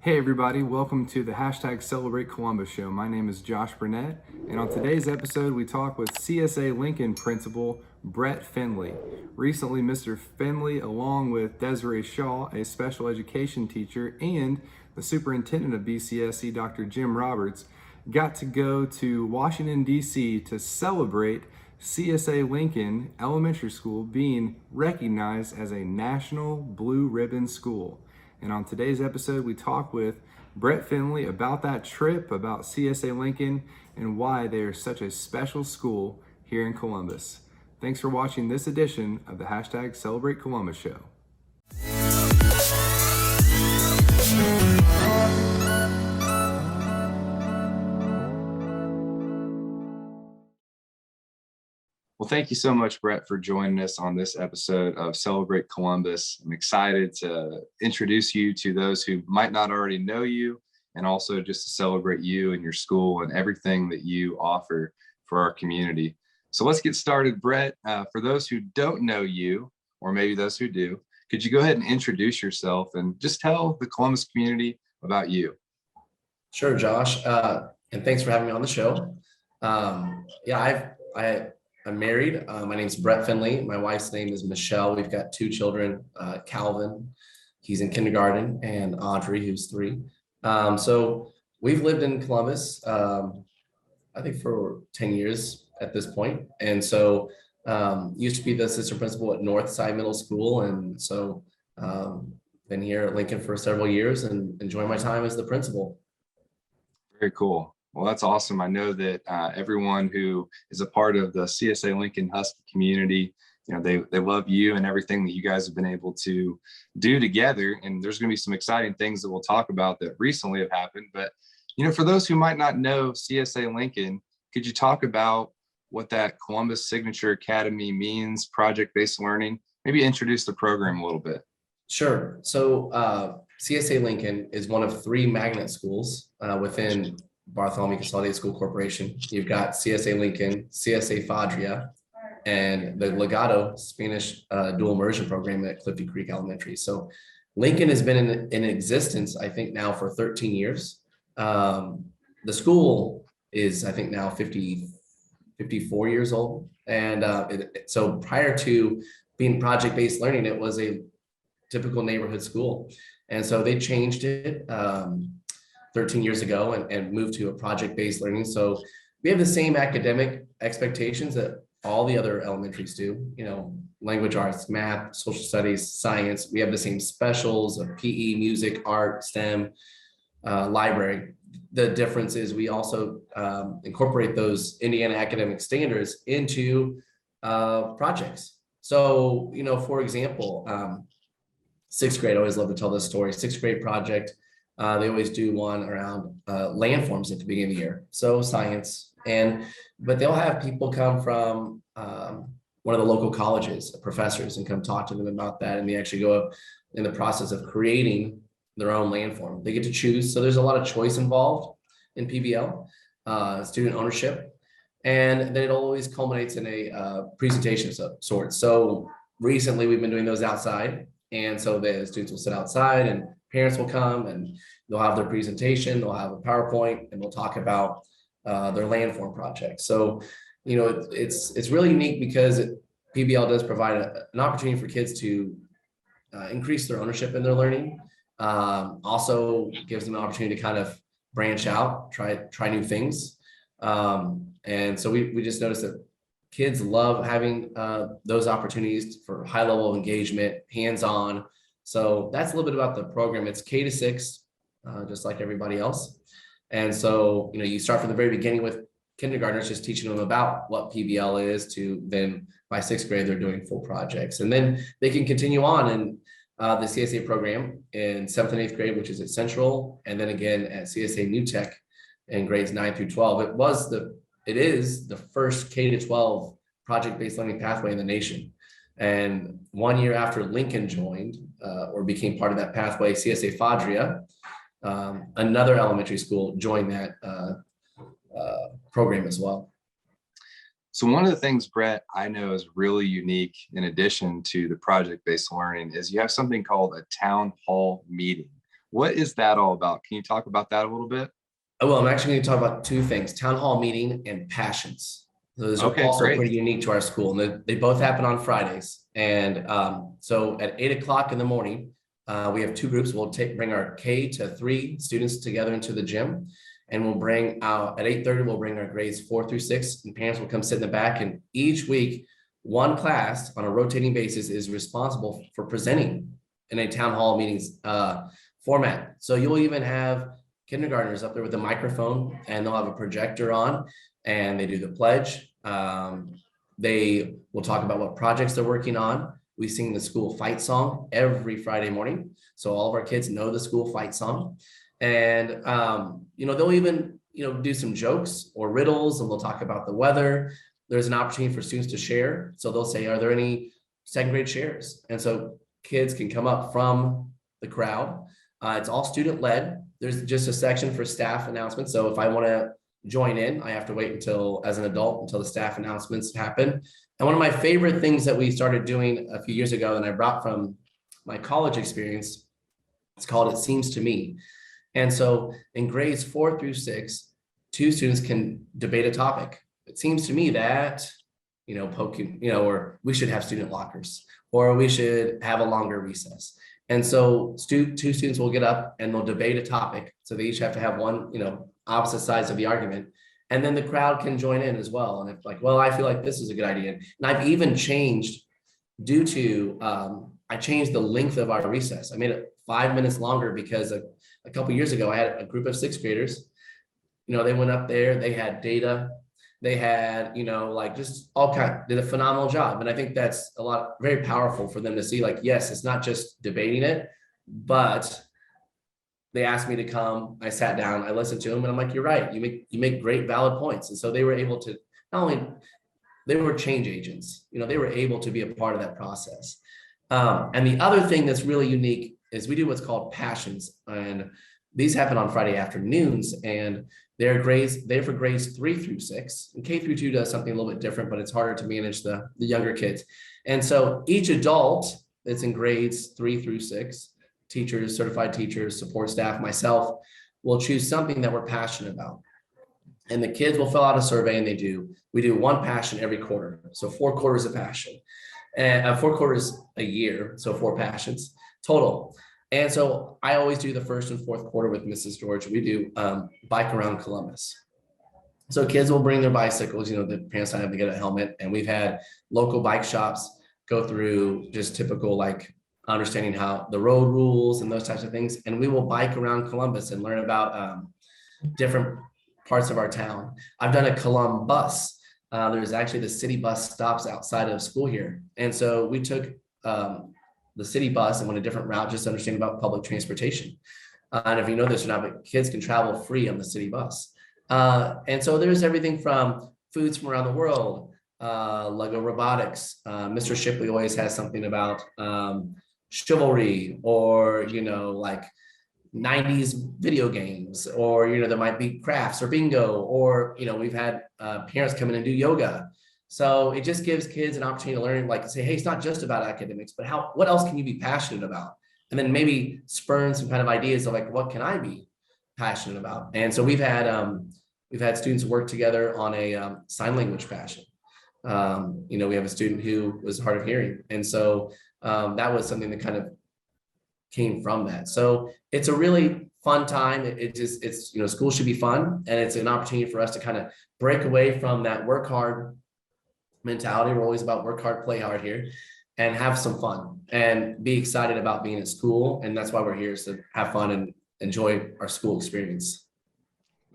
Hey everybody, welcome to the hashtag Celebrate Columbus show. My name is Josh Burnett, and on today's episode we talk with CSA Lincoln principal Brett Findley. Recently, Mr. Findley, along with Desiree Shaw, a special education teacher, and the superintendent of BCSE, Dr. Jim Roberts, got to go to Washington, D.C. to celebrate CSA Lincoln Elementary School being recognized as a National Blue Ribbon School. And on today's episode, we talk with Brett Findley about that trip, about CSA Lincoln, and why they are such a special school here in Columbus. Thanks for watching this edition of the hashtag Celebrate Columbus show. Well, thank you so much, Brett, for joining us on this episode of Celebrate Columbus. I'm excited to introduce you to those who might not already know you, and also just to celebrate you and your school and everything that you offer for our community. So let's get started, Brett. For those who don't know you, or maybe those who do, could you go ahead and introduce yourself and just tell the Columbus community about you? Sure, Josh. And thanks for having me on the show. I'm married. My name's Brett Findley. My wife's name is Michelle. We've got two children, Calvin, he's in kindergarten, and Audrey, who's 3. So we've lived in Columbus, I think for 10 years at this point. And so used to be the assistant principal at Northside Middle School. And so been here at Lincoln for several years and enjoy my time as the principal. Very cool. Well, that's awesome. I know that everyone who is a part of the CSA Lincoln Husky community, they love you and everything that you guys have been able to do together. And there's going to be some exciting things that we'll talk about that recently have happened. But, for those who might not know CSA Lincoln, could you talk about what that Columbus Signature Academy means, project-based learning? Maybe introduce the program a little bit. Sure. So CSA Lincoln is one of 3 magnet schools within Bartholomew Consolidated School Corporation. You've got CSA Lincoln, CSA Fadria, and the Legato Spanish dual immersion program at Clifty Creek Elementary. So Lincoln has been in existence, I think, now for 13 years. The school is, I think, now 54 years old. And so prior to being project-based learning, it was a typical neighborhood school. And so they changed it 13 years ago and moved to a project-based learning. So we have the same academic expectations that all the other elementaries do, language arts, math, social studies, science. We have the same specials of PE, music, art, STEM, library. The difference is we also incorporate those Indiana academic standards into projects. So, for example, 6th grade, I always love to tell this story. 6th grade project, they always do one around landforms at the beginning of the year. So science, but they'll have people come from one of the local colleges, professors, and come talk to them about that. And they actually go in the process of creating their own landform. They get to choose. So there's a lot of choice involved in PBL, student ownership. And then it always culminates in a presentation of sorts. So recently we've been doing those outside. And so the students will sit outside and parents will come and they'll have their presentation, they'll have a PowerPoint, and we'll talk about their landform project. So, it's really unique because PBL does provide an opportunity for kids to increase their ownership in their learning. Also gives them an opportunity to kind of branch out, try new things. And so we just noticed that kids love having those opportunities for high level of engagement, hands-on. So that's a little bit about the program. It's K-6, just like everybody else. And so, you start from the very beginning with kindergartners, just teaching them about what PBL is, to then by 6th grade, they're doing full projects. And then they can continue on in the CSA program in 7th and 8th grade, which is at Central. And then again at CSA New Tech in grades 9 through 12. It is the first K-12 project-based learning pathway in the nation. And 1 year after Lincoln joined or became part of that pathway, CSA Fadria, another elementary school, joined that program as well. So one of the things, Brett, I know is really unique in addition to the project-based learning is you have something called a town hall meeting. What is that all about? Can you talk about that a little bit? Oh, well, I'm actually going to talk about two things: town hall meeting and passions. Those are Okay, also great. pretty unique to our school, and they both happen on Fridays. And so at 8 o'clock in the morning, we have two groups. We'll bring our K-3 students together into the gym, and we'll bring out at 8:30. We'll bring our grades 4 through 6, and parents will come sit in the back. And each week, one class on a rotating basis is responsible for presenting in a town hall meetings format. So you'll even have kindergartners up there with a microphone, and they'll have a projector on, and they do the pledge. They will talk about what projects they're working on. We sing the school fight song every Friday morning, so all of our kids know the school fight song. And they'll even do some jokes or riddles, and we'll talk about the weather. There's an opportunity for students to share, so they'll say, are there any second grade shares? And so kids can come up from the crowd. It's all student led. There's just a section for staff announcements. So if I want to join in, I have to wait as an adult, until the staff announcements happen. And one of my favorite things that we started doing a few years ago, and I brought from my college experience, it's called It Seems to Me. And so in grades 4 through 6, two students can debate a topic. It seems to me that, or we should have student lockers, or we should have a longer recess. And so two students will get up and they'll debate a topic. So they each have to have one, opposite sides of the argument. And then the crowd can join in as well. And if well, I feel like this is a good idea. And I've even changed due to, I changed the length of our recess. I made it 5 minutes longer because a couple years ago, I had a group of 6th graders. They went up there, they had data. They had, just all did a phenomenal job. And I think that's very powerful for them to see, yes, it's not just debating it, but they asked me to come. I sat down, I listened to them, and I'm like, you're right. You make great, valid points. And so they were able to, not only, they were change agents, they were able to be a part of that process. And the other thing that's really unique is we do what's called passions. And these happen on Friday afternoons, and they're for grades 3 through 6. And K-2 does something a little bit different, but it's harder to manage the younger kids. And so each adult that's in grades 3 through 6, teachers, certified teachers, support staff, myself, will choose something that we're passionate about. And the kids will fill out a survey, and we do one passion every quarter. So 4 quarters of passion, and 4 quarters a year. So 4 passions total. And so I always do the first and fourth quarter with Mrs. George. We do bike around Columbus. So kids will bring their bicycles, the parents have to get a helmet. And we've had local bike shops go through just typical, understanding how the road rules and those types of things. And we will bike around Columbus and learn about different parts of our town. I've done a Columbus. There's actually the city bus stops outside of school here. And so we took the city bus and went a different route, just to understand about public transportation. And if you know this or not, but kids can travel free on the city bus. And so there's everything from foods from around the world, Lego robotics. Mr. Shipley always has something about chivalry, or, 90s video games, or, there might be crafts or bingo, or, we've had parents come in and do yoga. So it just gives kids an opportunity to learn, say, hey, it's not just about academics, but what else can you be passionate about? And then maybe spurn some kind of ideas of what can I be passionate about? And so we've had students work together on a sign language passion. We have a student who was hard of hearing. And so that was something that kind of came from that. So it's a really fun time. It's school should be fun. And it's an opportunity for us to kind of break away from that work hard mentality. We're always about work hard, play hard here, and have some fun and be excited about being at school. And that's why we're here, is to have fun and enjoy our school experience.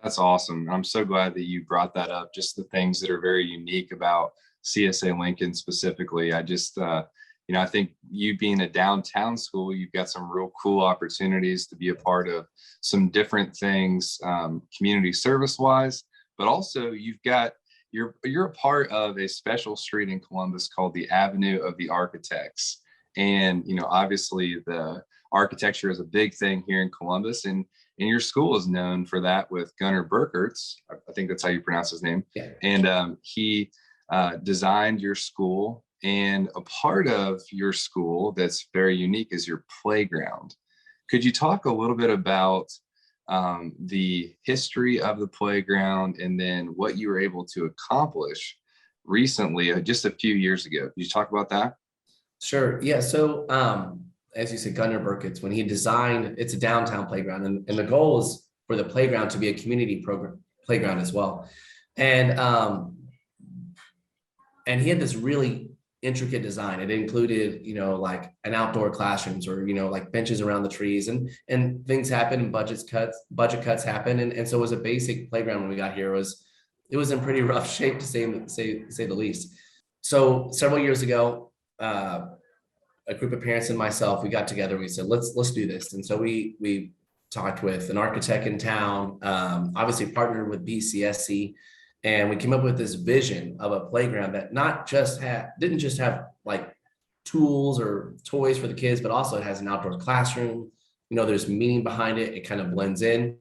That's awesome. I'm so glad that you brought that up. Just the things that are very unique about CSA Lincoln specifically. I think you being a downtown school, you've got some real cool opportunities to be a part of some different things, community service wise, but also you're a part of a special street in Columbus called the Avenue of the Architects. And, obviously the architecture is a big thing here in Columbus, and your school is known for that with Gunnar Burkertz. I think that's how you pronounce his name. Yeah. And he designed your school, and a part of your school that's very unique is your playground. Could you talk a little bit about the history of the playground and then what you were able to accomplish recently, just a few years ago? Could you talk about that? Sure. Yeah. So, as you said, Gunnar Burkitz, when he designed, it's a downtown playground, and the goal is for the playground to be a community program playground as well. And and he had this really intricate design. It included, like an outdoor classrooms or, like benches around the trees, and things happen and budget cuts happen. And so it was a basic playground when we got here. It was in pretty rough shape to say the least. So several years ago, a group of parents and myself, we got together. We said, let's do this. And so we talked with an architect in town, obviously partnered with BCSC, and we came up with this vision of a playground that didn't just have like tools or toys for the kids, but also it has an outdoor classroom. There's meaning behind it. It kind of blends in.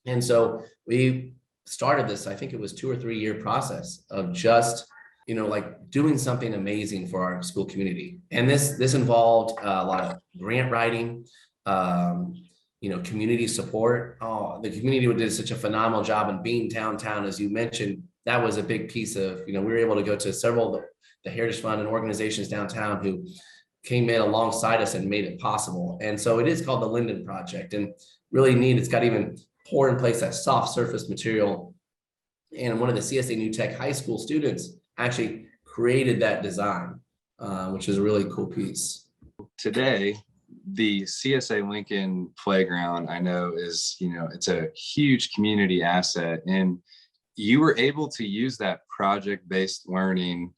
And so we started this, I think it was 2 or 3 year process of just, like doing something amazing for our school community. And this involved a lot of grant writing, community support. Oh, the community did such a phenomenal job in being downtown, as you mentioned. That was a big piece of, we were able to go to several of the Heritage Fund and organizations downtown who came in alongside us and made it possible. And so it is called the Linden Project, and really neat. It's got even pour in place that soft surface material. And one of the CSA New Tech high school students actually created that design, which is a really cool piece. Today, the CSA Lincoln playground, I know is, it's a huge community asset, and you were able to use that project-based learning,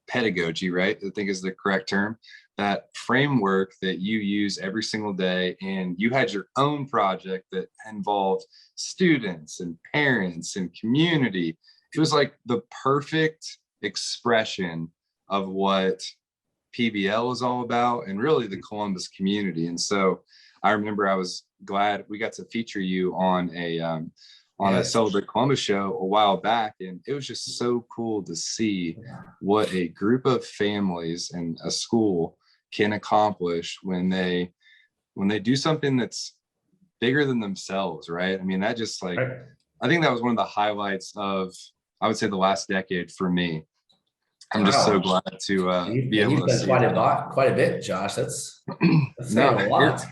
pedagogy, right? I think is the correct term, that framework that you use every single day. And you had your own project that involved students and parents and community. It was like the perfect expression of what PBL is all about, and really the Columbus community. And so I remember I was glad we got to feature you on a Celebrate Columbus show a while back, and it was just so cool to see what a group of families and a school can accomplish when they do something that's bigger than themselves, right? I mean, that just like, I think that was one of the highlights of, I would say, the last decade for me. I'm just so glad to be able to see quite a bit, Josh. That's saying a lot.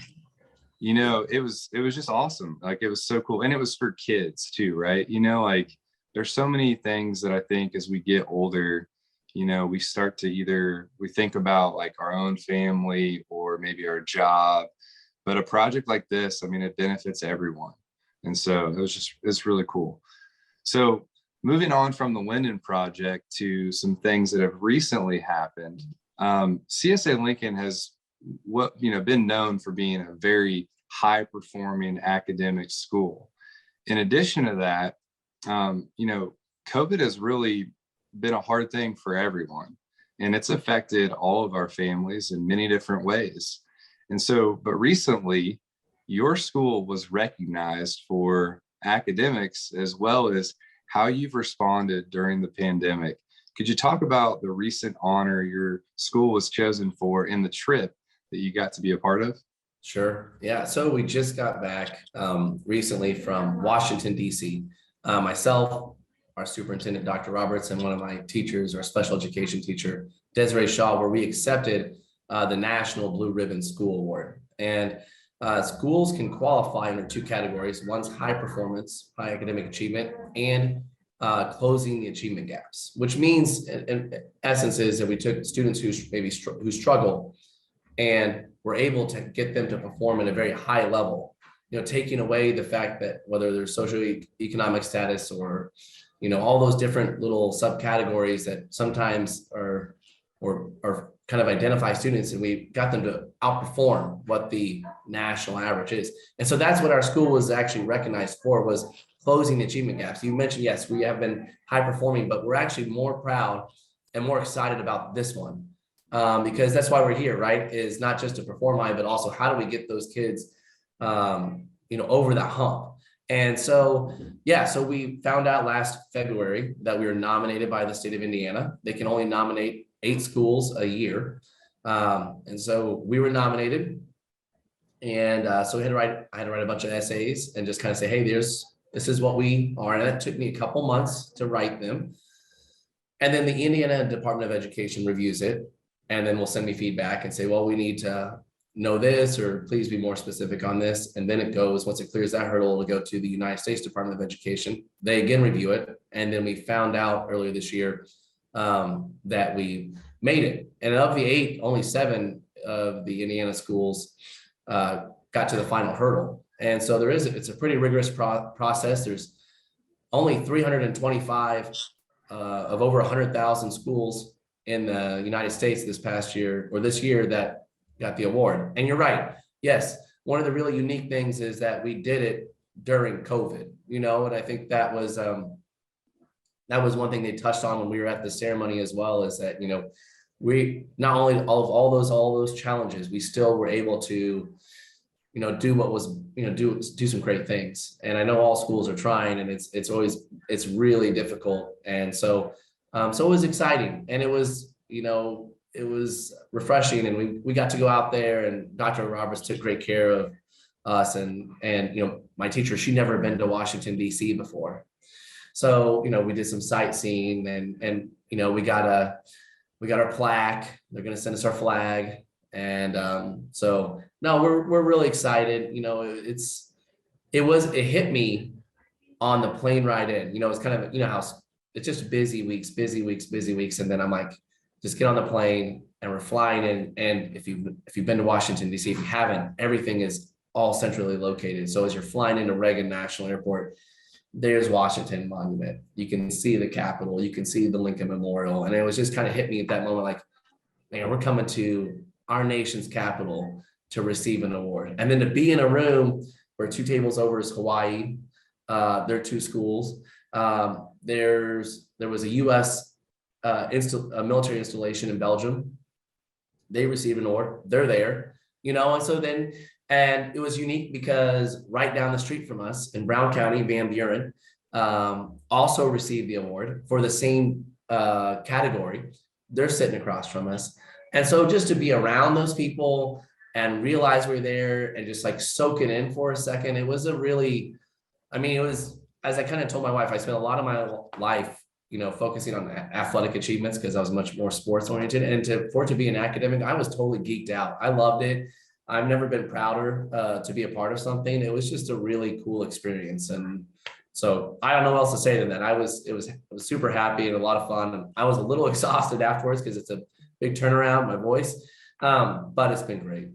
It was just awesome. Like, it was so cool. And it was for kids too, right? Like, there's so many things that I think as we get older, we start to we think about like our own family or maybe our job, but a project like this, I mean, it benefits everyone. And so it's really cool. So moving on from the Linden Project to some things that have recently happened, CSA Lincoln has been known for being a very high performing academic school. In addition to that, COVID has really been a hard thing for everyone, and it's affected all of our families in many different ways. And so, but recently, your school was recognized for academics as well as how you've responded during the pandemic. Could you talk about the recent honor your school was chosen for in the trip that you got to be a part of? Sure. Yeah. So we just got back recently from Washington, D.C. Myself, our superintendent, Dr. Roberts, and one of my teachers, our special education teacher, Desiree Shaw, where we accepted the National Blue Ribbon School Award. And schools can qualify under 2 categories. One's high performance, high academic achievement, and closing the achievement gaps, which means in essence is that we took students who struggle and we're able to get them to perform at a very high level, taking away the fact that whether they're socioeconomic status or, all those different little subcategories that sometimes are kind of identify students, and we got them to outperform what the national average is. And so that's what our school was actually recognized for, was closing the achievement gaps. You mentioned, yes, we have been high performing, but we're actually more proud and more excited about this one. Because that's why we're here, right? Is not just to perform high, but also how do we get those kids, over that hump. And so, so we found out last February that we were nominated by the state of Indiana. They can only nominate 8 schools a year. And so we were nominated. And so I had to write a bunch of essays and just kind of say, hey, this is what we are. And it took me a couple months to write them. And then the Indiana Department of Education reviews it, and then will send me feedback and say, well, we need to know this, or please be more specific on this. And then it goes, once it clears that hurdle, it'll go to the United States Department of Education. They again review it. And then we found out earlier this year that we made it. And of the 8, only 7 of the Indiana schools got to the final hurdle. And so it's a pretty rigorous process. There's only 325 of over 100,000 schools in the United States this year that got the award. And you're right. Yes. One of the really unique things is that we did it during COVID, and I think that was one thing they touched on when we were at the ceremony as well, is that, we not only all those challenges, we still were able to, do what was, do some great things. And I know all schools are trying, and it's really difficult. And so it was exciting, and it was refreshing, and we got to go out there, and Dr. Roberts took great care of us. And my teacher, she'd never been to Washington, D.C. before. So, we did some sightseeing, and we got our plaque. They're going to send us our flag. And so no, we're really excited. It hit me on the plane ride in. It's kind of, how it's just busy weeks. And then I'm like, just get on the plane, and we're flying in. And if you've been to Washington, D.C., if you haven't, everything is all centrally located. So as you're flying into Reagan National Airport, there's Washington Monument. You can see the Capitol, you can see the Lincoln Memorial. And it was just kind of hit me at that moment, like, man, we're coming to our nation's capital to receive an award. And then to be in a room where 2 tables over is Hawaii. There are 2 schools. There was a U.S. A military installation in Belgium. They received an award. They're there, and so then, and it was unique because right down the street from us in Brown County, Van Buren also received the award for the same category. They're sitting across from us. And so just to be around those people and realize we're there and just like soak it in for a second, it was it was, as I kind of told my wife, I spent a lot of my life, focusing on athletic achievements because I was much more sports oriented. And for it to be an academic, I was totally geeked out. I loved it. I've never been prouder to be a part of something. It was just a really cool experience. And so I don't know what else to say than that. I was super happy and a lot of fun. And I was a little exhausted afterwards because it's a big turnaround, my voice, but it's been great.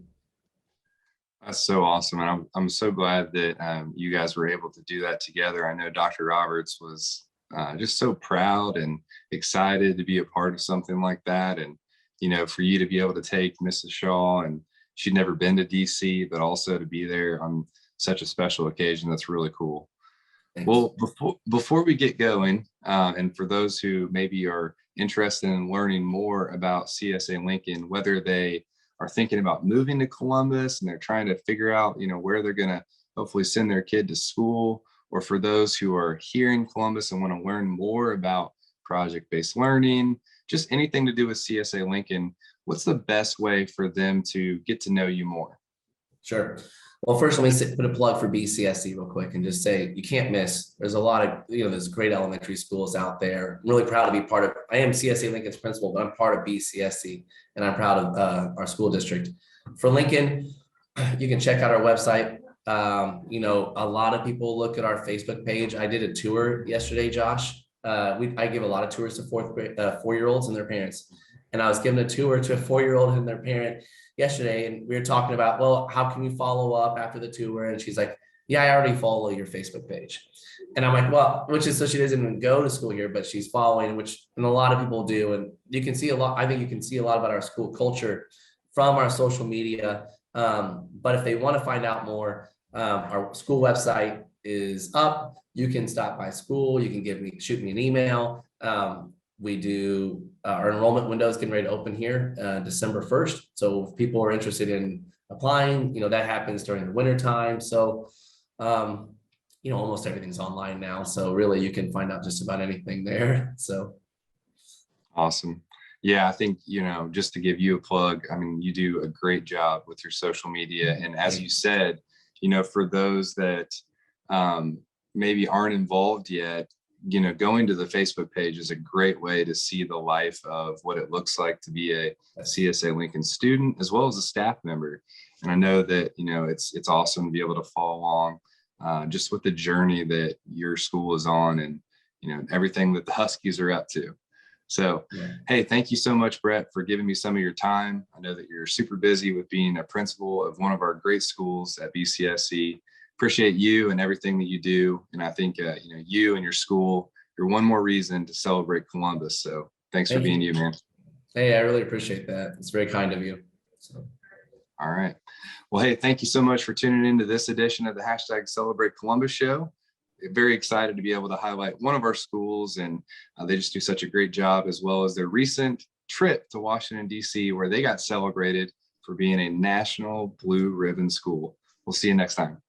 That's so awesome. And I'm so glad that you guys were able to do that together. I know Dr. Roberts was just so proud and excited to be a part of something like that. And, for you to be able to take Mrs. Shaw, and she'd never been to DC, but also to be there on such a special occasion, that's really cool. Thanks. Well, before we get going, and for those who maybe are interested in learning more about CSA Lincoln, whether they are thinking about moving to Columbus and they're trying to figure out, where they're going to hopefully send their kid to school, or for those who are here in Columbus and want to learn more about project-based learning, just anything to do with CSA Lincoln, what's the best way for them to get to know you more? Sure. Well, first, let me put a plug for BCSC real quick and just say you can't miss. There's a lot of, there's great elementary schools out there. I'm really proud to be part of. I am CSA Lincoln's principal, but I'm part of BCSC, and I'm proud of our school district. For Lincoln, you can check out our website. A lot of people look at our Facebook page. I did a tour yesterday, Josh. I give a lot of tours to 4-year-olds and their parents, and I was giving a tour to a 4-year-old and their parent yesterday, and we were talking about, well, how can we follow up after the tour? And she's like, yeah, I already follow your Facebook page. And I'm like, well, so she doesn't even go to school here, but she's following, and a lot of people do. And you can see a lot. I think you can see a lot about our school culture from our social media. But if they want to find out more, our school website is up. You can stop by school. You can shoot me an email. We do our enrollment window is getting ready to open here December 1st. So if people are interested in applying, that happens during the winter time. So, almost everything's online now. So really you can find out just about anything there. So. Awesome. Yeah, I think, just to give you a plug, I mean, you do a great job with your social media. And as you said, for those that um, maybe aren't involved yet, going to the Facebook page is a great way to see the life of what it looks like to be a CSA Lincoln student as well as a staff member. And I know that, it's awesome to be able to follow along just with the journey that your school is on and, everything that the Huskies are up to. So, hey, thank you so much, Brett, for giving me some of your time. I know that you're super busy with being a principal of one of our great schools at BCSC. Appreciate you and everything that you do. And I think, you and your school, you're one more reason to celebrate Columbus. So thanks for being you, man. Hey, I really appreciate that. It's very kind of you. So. All right. Well, hey, thank you so much for tuning into this edition of the hashtag Celebrate Columbus show. Very excited to be able to highlight one of our schools, and they just do such a great job, as well as their recent trip to Washington, D.C., where they got celebrated for being a National Blue Ribbon School. We'll see you next time.